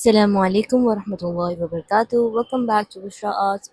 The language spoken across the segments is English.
Assalamu alaikum wa rahmatullahi wa barakatuh. Welcome back to Bushra Arts,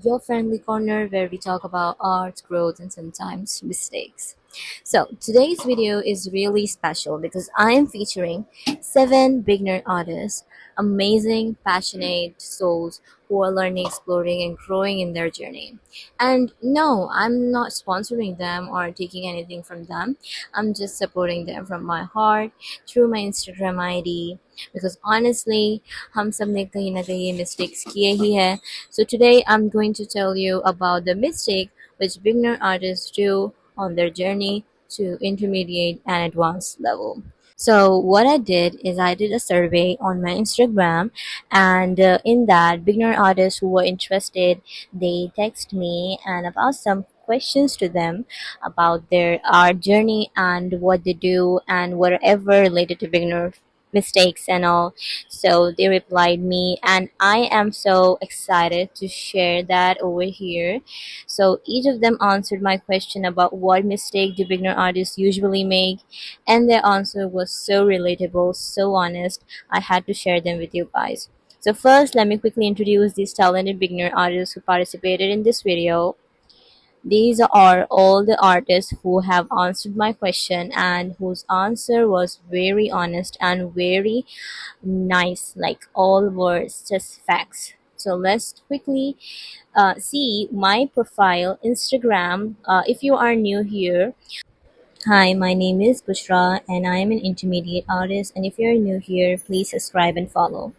your friendly corner where we talk about art, growth, and sometimes mistakes. So, today's video is really special because I am featuring 7 beginner artists, amazing, passionate souls who are learning, exploring, and growing in their journey. And no, I'm not sponsoring them or taking anything from them. I'm just supporting them from my heart through my Instagram ID because honestly हम सब ने कहीं ना कहीं mistakes किए ही हैं. So today I'm going to tell you about the mistake which beginner artists do on their journey to intermediate and advanced level. So what I did is I did a survey on my Instagram, and in that, beginner artists who were interested, they text me and I've asked some questions to them about their art journey and what they do and whatever related to beginner mistakes and all. So they replied me, and I am so excited to share that over here. So each of them answered my question about what mistake do beginner artists usually make, and their answer was so relatable, so honest. I had to share them with you guys. So first, let me quickly introduce these talented beginner artists who participated in this video. These are all the artists who have answered my question and whose answer was very honest and very nice, like all words, just facts. So let's quickly see my profile Instagram. If you are new here, hi, my name is Bushra and I am an intermediate artist. And if you're new here, please subscribe and follow.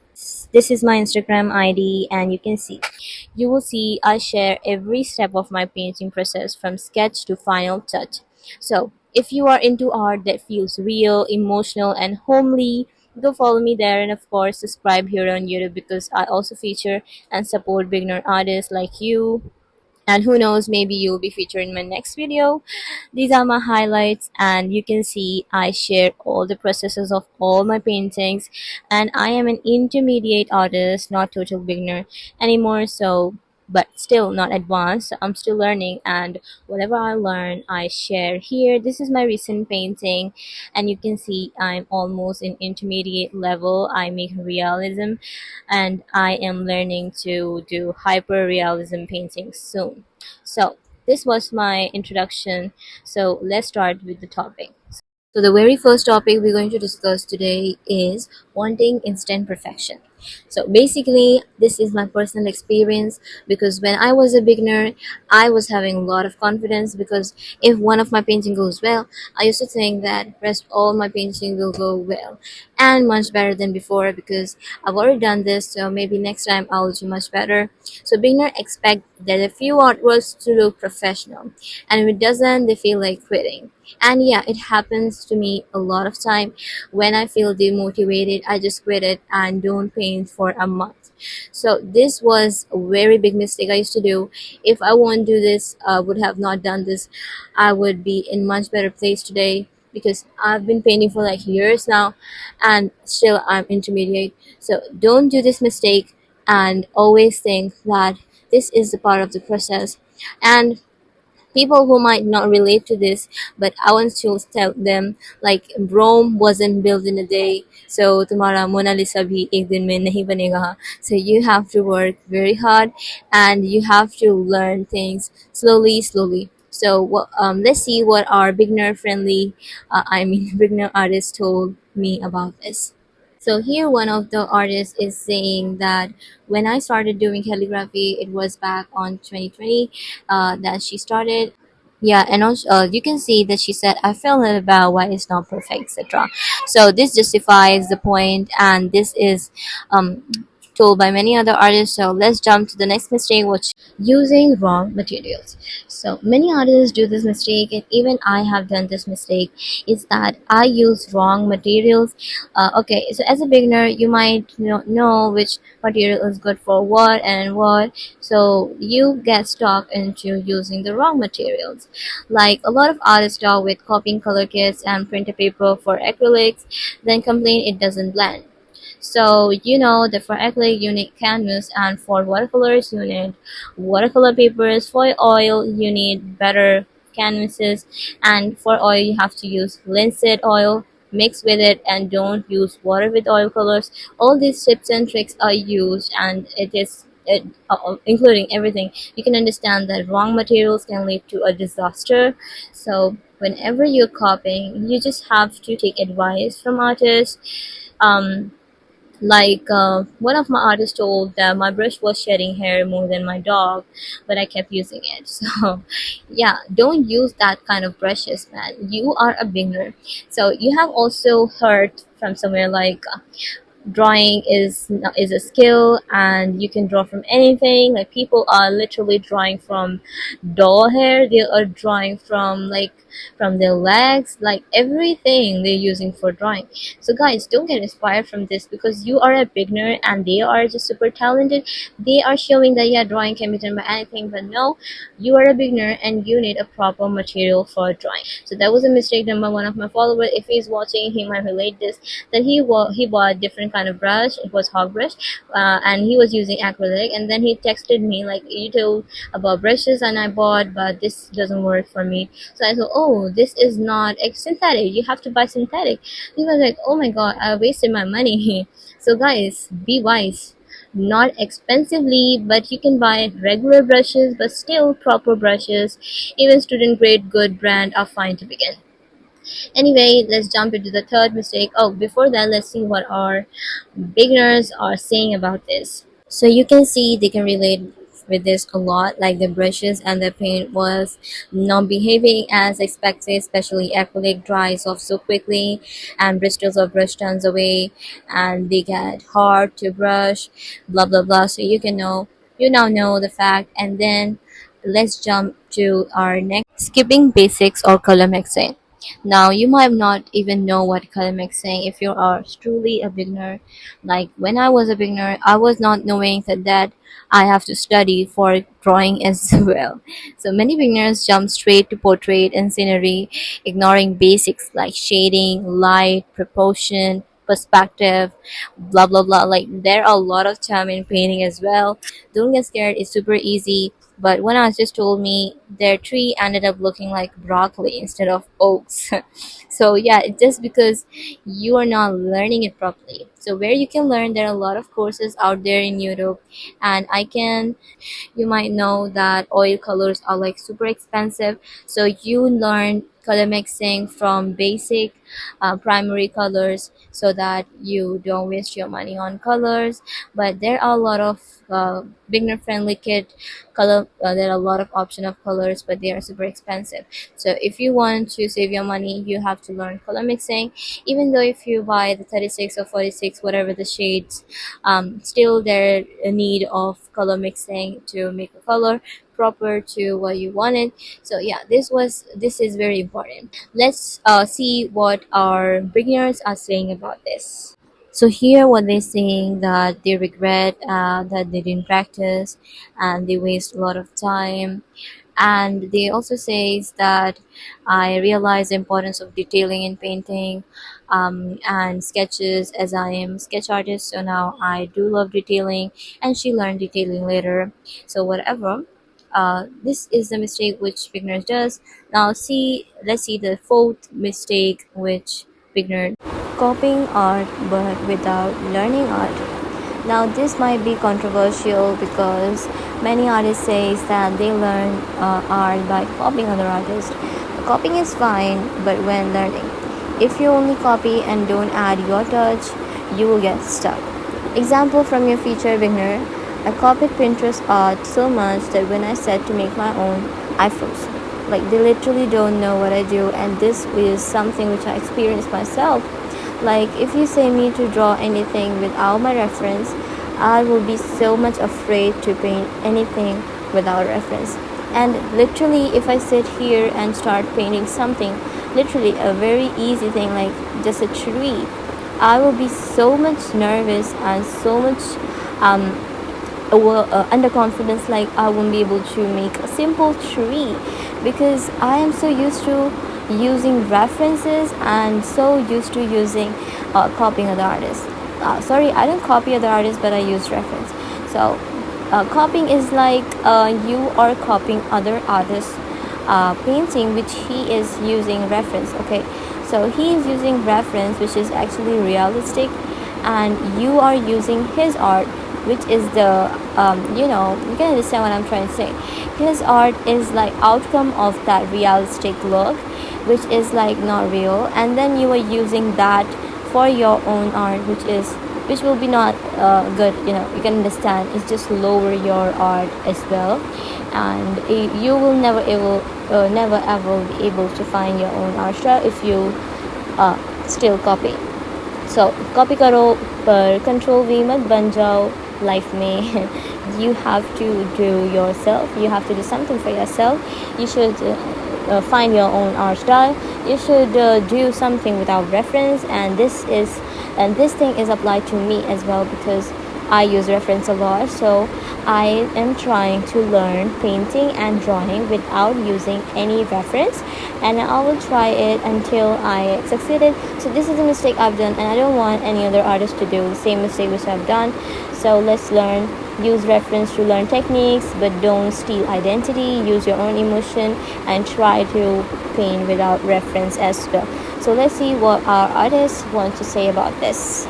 This is my Instagram ID, and you will see I share every step of my painting process from sketch to final touch. So if you are into art that feels real, emotional, and homely, go follow me there, and of course subscribe here on YouTube because I also feature and support beginner artists like you. And who knows, maybe you'll be featured in my next video. These are my highlights, and you can see I share all the processes of all my paintings, and I am an intermediate artist, not total beginner anymore. So but still not advanced, so I'm still learning, and whatever I learn I share here. This is my recent painting, and you can see I'm almost in intermediate level. I make realism, and I am learning to do hyper realism painting soon. So this was my introduction. So let's start with the topic. So the very first topic we're going to discuss today is wanting instant perfection. So basically, this is my personal experience because when I was a beginner, I was having a lot of confidence because if one of my painting goes well, I used to think that rest all my painting will go well and much better than before because I've already done this, so maybe next time I'll do much better. So beginner expect that a few artworks to look professional, and if it doesn't, they feel like quitting. And yeah, it happens to me a lot of time. When I feel demotivated, I just quit it and don't paint for a month. So this was a very big mistake I used to do. If I won't do this, would have not done this, I would be in much better place today because I've been painting for like years now and still I'm intermediate. So don't do this mistake, and always think that this is the part of the process. And people who might not relate to this, but I want to tell them, like, Rome wasn't built in a day, so तुम्हारा Mona Lisa भी एक दिन में नहीं बनेगा. So you have to work very hard, and you have to learn things slowly. So let's see what our beginner friendly, beginner artist told me about this. So here one of the artists is saying that when I started doing calligraphy, it was back on 2020 that she started. Yeah, and also you can see that she said, I felt about why it's not perfect, etc. So this justifies the point, and this is um, told by many other artists. So let's jump to the next mistake, which using wrong materials. So many artists do this mistake, and even I have done this mistake, is that I use wrong materials. Okay, so as a beginner, you might not know which material is good for what and what, so you get stuck into using the wrong materials. Like a lot of artists start with copying color kits and printer paper for acrylics, then complain it doesn't blend. So you know that for acrylic you need canvas, and for watercolors you need watercolor papers. For oil you need better canvases, and for oil you have to use linseed oil mix with it, and don't use water with oil colors. All these tips and tricks are used, and including everything, you can understand that wrong materials can lead to a disaster. So whenever you're copying, you just have to take advice from artists. um, One of my artists told that my brush was shedding hair more than my dog, but I kept using it. So yeah, don't use that kind of brushes, man. You are a beginner. So you have also heard from somewhere like drawing is a skill, and you can draw from anything. Like, people are literally drawing from doll hair, they are drawing from from their legs, like everything they're using for drawing. So guys, don't get inspired from this because you are a beginner and they are just super talented. They are showing that yeah, drawing can be done by anything, but no, you are a beginner and you need a proper material for drawing. So that was a mistake done by one of my followers. If he's watching, he might relate this, that he bought different kind of brush. It was hog brush, and he was using acrylic, and then he texted me like, you told about brushes and I bought, but this doesn't work for me. So I thought, oh, this is not synthetic, you have to buy synthetic. He was like, oh my god, I wasted my money. So guys, be wise. Not expensively, but you can buy regular brushes, but still proper brushes. Even student grade good brand are fine to begin. Anyway, let's jump into the third mistake. Oh, before that, let's see what our beginners are saying about this. So you can see they can relate with this a lot, like the brushes and the paint was not behaving as expected, especially acrylic dries off so quickly and bristles of brush turns away and they get hard to brush, blah blah blah. So you now know the fact. And then let's jump to our next, skipping basics or color mixing. Now, you might not even know what color mixing if you are truly a beginner. Like when I was a beginner, I was not knowing that I have to study for drawing as well. So many beginners jump straight to portrait and scenery, ignoring basics like shading, light, proportion, perspective, blah blah blah. Like, there are a lot of term in painting as well. Don't get scared, it's super easy. But one artist told me their tree ended up looking like broccoli instead of oaks. So yeah, it's just because you are not learning it properly. So where you can learn, there are a lot of courses out there in YouTube, and you might know that oil colors are like super expensive. So you learn color mixing from basic primary colors so that you don't waste your money on colors. But there are a lot of beginner friendly kit color, there are a lot of option of colors, but they are super expensive. So if you want to save your money, you have to learn color mixing. Even though if you buy the 36 or 46, whatever the shades, still there a need of color mixing to make a color proper to what you wanted. So yeah, this is very important. Let's see what our beginners are saying about this. So here what they're saying, that they regret that they didn't practice and they waste a lot of time. And they also says that I realize the importance of detailing in painting and sketches, as I am sketch artist, so now I do love detailing. And she learned detailing later. So whatever, this is the mistake which beginners does. Now let's see the fourth mistake which beginner, copying art but without learning art. Now this might be controversial because many artists say that they learn art by copying other artists. Copying is fine, but when learning, if you only copy and don't add your touch, you will get stuck. Example from your feature beginner, I copied Pinterest art so much that when I said to make my own, I froze. Like, they literally don't know what I do, and this is something which I experienced myself. Like, if you say me to draw anything without my reference, I will be so much afraid to paint anything without reference. And literally, if I sit here and start painting something, literally a very easy thing like just a tree, I will be so much nervous and so much um, underconfidence, like I won't be able to make a simple tree because I am so used to using references and so used to using copying other artists. Sorry, I don't copy other artists, but I use reference. So copying is like you are copying other artists painting which he is using reference. Okay, So he is using reference which is actually realistic, and you are using his art, which is the you can understand what I'm trying to say. His art is like outcome of that realistic look, which is like not real, and then you are using that for your own art, which will be not good. You can understand, it's just lower your art as well, and you will never ever be able to find your own art style if you still copy. So copy करो पर control V मत बन जाओ life में. You have to do yourself, you have to do something for yourself. You should find your own art style. You should do something without reference, and this thing is applied to me as well, because I use reference a lot. So I am trying to learn painting and drawing without using any reference, and I will try it until I succeeded. So this is a mistake I've done, and I don't want any other artist to do the same mistake which I've done. So let's learn. Use reference to learn techniques, but don't steal identity. Use your own emotion and try to paint without reference as well. So let's see what our artists want to say about this.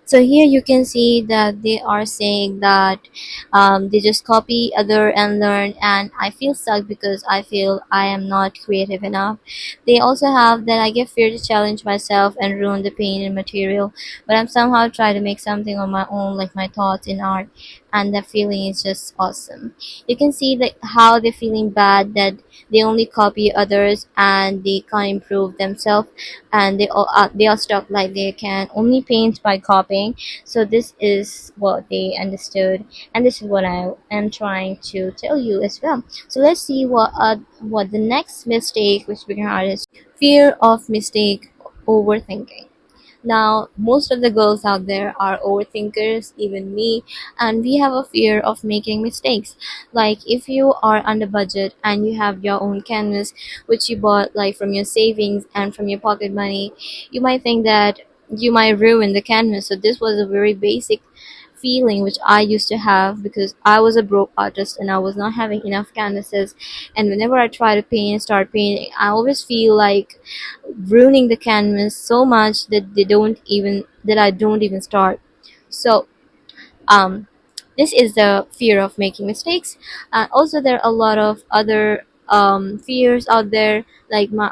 So here you can see that they are saying that they just copy other and learn, and I feel stuck because I feel I am not creative enough. They also have that I get fear to challenge myself and ruin the paint and material, but I'm somehow trying to make something on my own, like my thoughts in art, and the feeling is just awesome. You can see that how they're feeling bad that they only copy others and they can't improve themselves, and they are stuck like they can only paint by copying. So this is what they understood, and this is what I am trying to tell you as well. So let's see what the next mistake which beginner artists fear of mistake, overthinking. Now, most of the girls out there are overthinkers, even me, and we have a fear of making mistakes. Like, if you are under budget and you have your own canvas, which you bought like from your savings and from your pocket money, you might think that you might ruin the canvas. So, this was a very basic feeling which I used to have because I was a broke artist and I was not having enough canvases. And whenever I try to start painting, I always feel like ruining the canvas so much that I don't even start. So um this is the fear of making mistakes. Also, there are a lot of other fears out there. Like my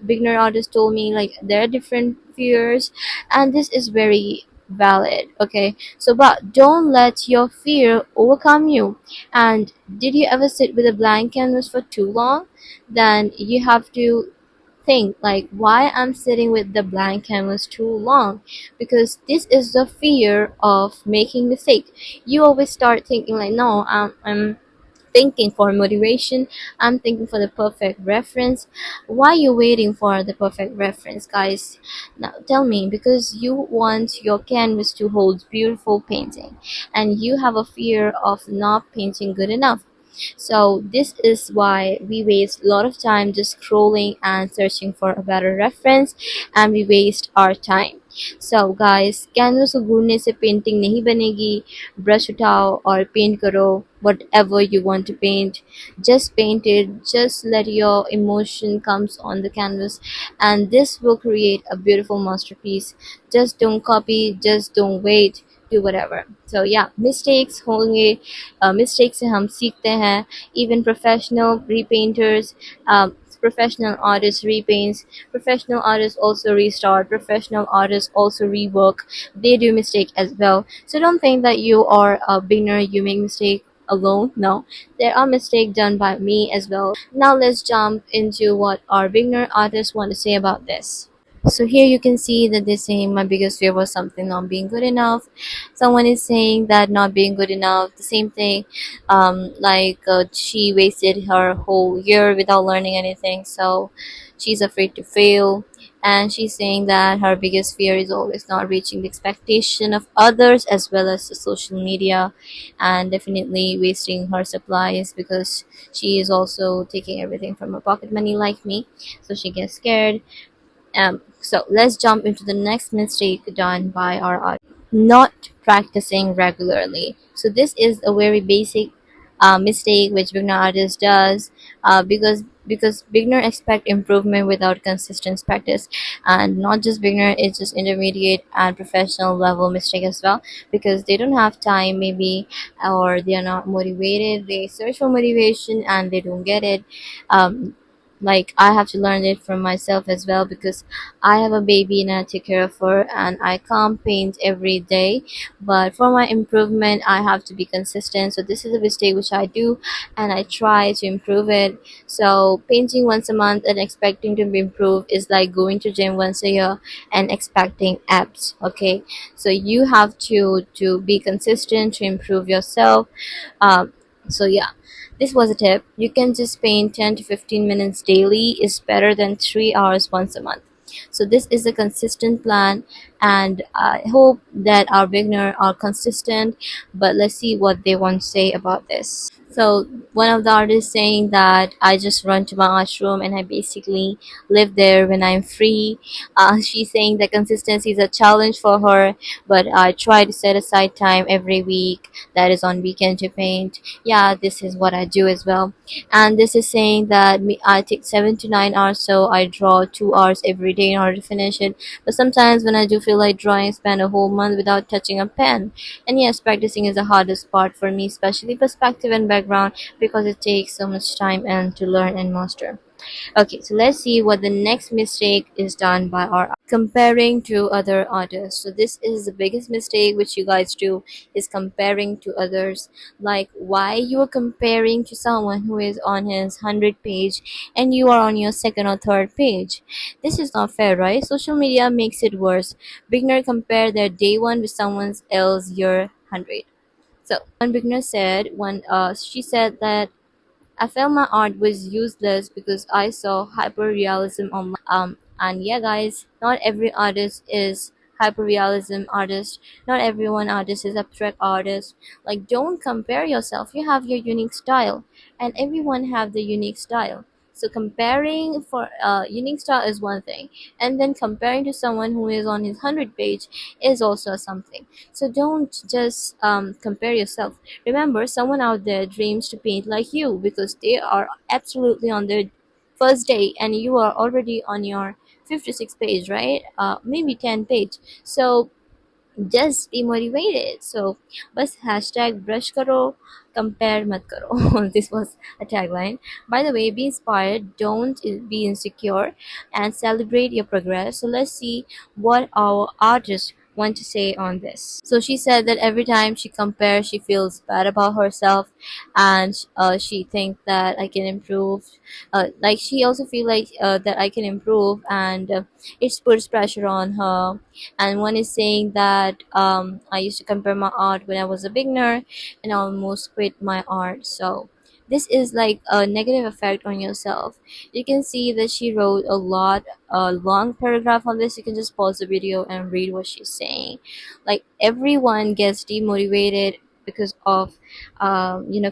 beginner artist told me, like there are different fears, and this is very valid. Okay, so but don't let your fear overcome you. And did you ever sit with a blank canvas for too long? Then you have to think like, why I'm sitting with the blank canvas too long, because this is the fear of making mistake. You always start thinking like, no, I'm thinking for motivation, I'm thinking for the perfect reference. Why you waiting for the perfect reference, guys? Now tell me, because you want your canvas to hold beautiful painting, and you have a fear of not painting good enough. So this is why we waste a lot of time just scrolling and searching for a better reference, and we waste our time. So guys, canvas को घूरने से painting नहीं बनेगी. Brush उठाओ और paint करो whatever you want to paint. Just paint it, just let your emotion comes on the canvas, and this will create a beautiful masterpiece. Just don't copy, just don't wait, do whatever. So yeah, mistakes होंगे. Mistakes से हम सीखते हैं. Even professional repainters, professional artists repaints, professional artists also restart, professional artists also rework. They do mistake as well. So don't think that you are a beginner, you make mistake alone. No, there are mistakes done by me as well. Now let's jump into what our beginner artists want to say about this. So here you can see that they're saying my biggest fear was something not being good enough. Someone is saying that not being good enough, the same thing. She wasted her whole year without learning anything, so she's afraid to fail. And she's saying that her biggest fear is always not reaching the expectation of others as well as the social media, and definitely wasting her supplies because she is also taking everything from her pocket money like me. So she gets scared. So let's jump into the next mistake done by our audience. Not practicing regularly. So this is a very basic mistake which beginner artist does, because because beginner expect improvement without consistent practice, and not just beginner, it's just intermediate and professional level mistake as well, because they don't have time maybe, or they are not motivated, they search for motivation and they don't get it. um, like I have to learn it from myself as well, because I have a baby and I take care of her and I can't paint every day. But for my improvement I have to be consistent, so this is a mistake which I do and I try to improve it. So painting once a month and expecting to be improved is like going to gym once a year and expecting abs. Okay, so you have to be consistent to improve yourself. um, so yeah, this was a tip. You can just paint 10 to 15 minutes daily is better than 3 hours once a month. So this is a consistent plan, and I hope that our beginner are consistent. But let's see what they want to say about this. So one of the artists saying that I just run to my art room and I basically live there when I'm free. She's saying that consistency is a challenge for her, but I try to set aside time every week that is on weekend to paint. Yeah, this is what I do as well. And this is saying that I take 7 to 9 hours, so I draw 2 hours every day in order to finish it. But sometimes when I do feel like drawing, I spend a whole month without touching a pen. And yes, practicing is the hardest part for me, especially perspective and background, because it takes so much time and to learn and master. Okay, so let's see what the next mistake is done by our comparing to other artists. So this is the biggest mistake which you guys do, is comparing to others. Like, why you are comparing to someone who is on his 100 page and you are on your second or third page? This is not fair, right? Social media makes it worse. Beginner compare their day one with someone else year 100. So one beginner said, she said that I felt my art was useless because I saw hyperrealism online. And yeah, guys, not every artist is hyperrealism artist. Not everyone artist is abstract artist. Like, don't compare yourself. You have your unique style, and everyone have the unique style. So comparing for unique style is one thing, and then comparing to someone who is on his 100 page is also something. So don't just compare yourself. Remember, someone out there dreams to paint like you because they are absolutely on their first day and you are already on your 56 page, right? Maybe 10 page. So just be motivated. So bus hashtag brush karo, compare mat karo. This was a tagline. By the way, be inspired, don't be insecure, and celebrate your progress. So let's see what our artists want to say on this. So she said that every time she compares she feels bad about herself, and she thinks that I can improve. Like, she also feel like that I can improve, and it puts pressure on her. And one is saying that I used to compare my art when I was a beginner and I almost quit my art. So this is like a negative effect on yourself. You can see that she wrote a long paragraph on this. You can just pause the video and read what she's saying. Like, everyone gets demotivated because of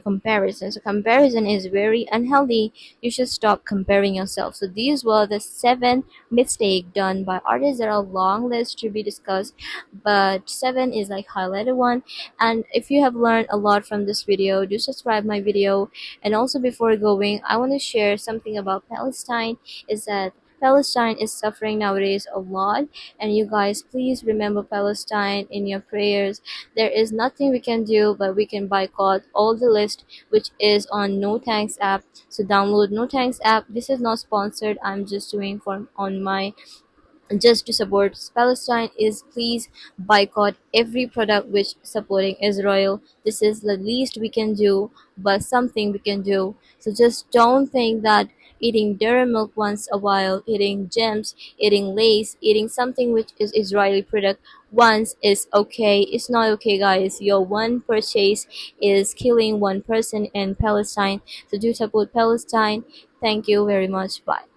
comparison. So comparison is very unhealthy. You should stop comparing yourself. So these were the 7 mistake done by artists. There are a long list to be discussed, but 7 is like highlighted one. And if you have learned a lot from this video, do subscribe my video. And also, before going, I want to share something about Palestine. Is that Palestine is suffering nowadays a lot, and you guys, please remember Palestine in your prayers. There is nothing we can do, but we can boycott all the list which is on No Thanks app. So download No Thanks app. This is not sponsored. I'm just doing for on my, just to support Palestine. Is please boycott every product which supporting Israel. This is the least we can do, but something we can do. So just don't think that eating dairy milk once a while, eating gems, eating lace, eating something which is Israeli product once is okay. It's not okay, guys. Your one purchase is killing one person in Palestine. So do support Palestine. Thank you very much. Bye.